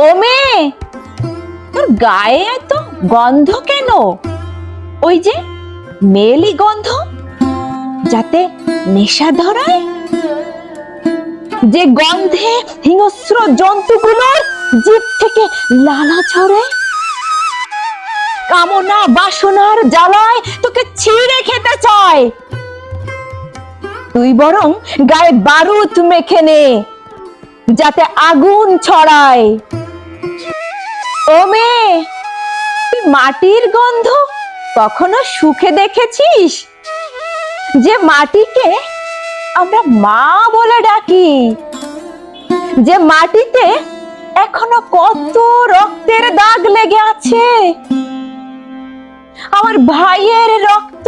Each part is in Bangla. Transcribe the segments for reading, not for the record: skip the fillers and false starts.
ও মেয়ে, তোর গায়ে এত গন্ধ কেন? ওই যে মেলি গন্ধ, যাতে নেশা ধরায়, যে গন্ধে হিংস্র জন্তুগুলোর জিভ থেকে লালা ঝরে। কামনা বাসনার জ্বালায় তোকে ছিঁড়ে খেতে চায়। তুই বরং গায়ে বারুদ মেখে নে, যাতে আগুন ছড়ায়। ও মেয়ে, তুই মাটির গন্ধ কখনো সুখে দেখেছিস? যে মাটিকে আমরা মা বলে ডাকি, যে মাটিতে এখনো কত রক্তের দাগ লেগে আছে। আমার ভাইয়ের রক্ত,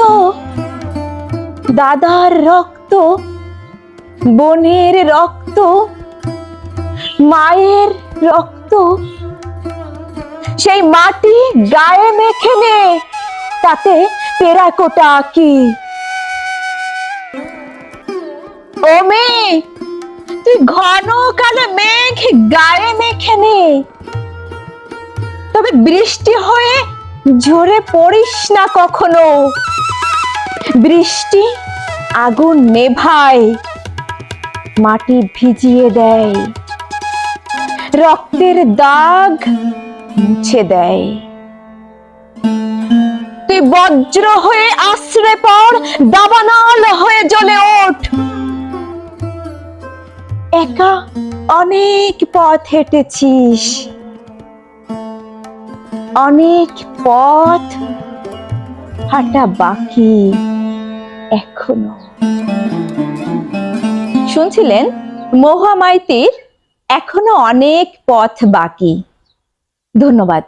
দাদার রক্ত, বোনের রক্ত, মায়ের রক্ত। সেই মাটি গায়ে মেখে নে, তাতে টেরাকোটা আঁকি। ও মেয়ে, তুই ঘন কালো মেঘ গায়ে মেখে নে, তবে বৃষ্টি হয়ে ঝরে পড়িস না কখনো। বৃষ্টি আগুন নেভায়, মাটি ভিজিয়ে দেয়, রক্তের দাগ মুছে দেয়। তুই বজ্র হয়ে আশ্রে পড়, দাবানল হয়ে জ্বলে ওঠ। একা অনেক পথ হেঁটেছিস, অনেক পথ হাঁটা বাকি এখনো। শুনছিলেন মহুয়া মাইতির এখনো অনেক পথ বাকি। ধন্যবাদ।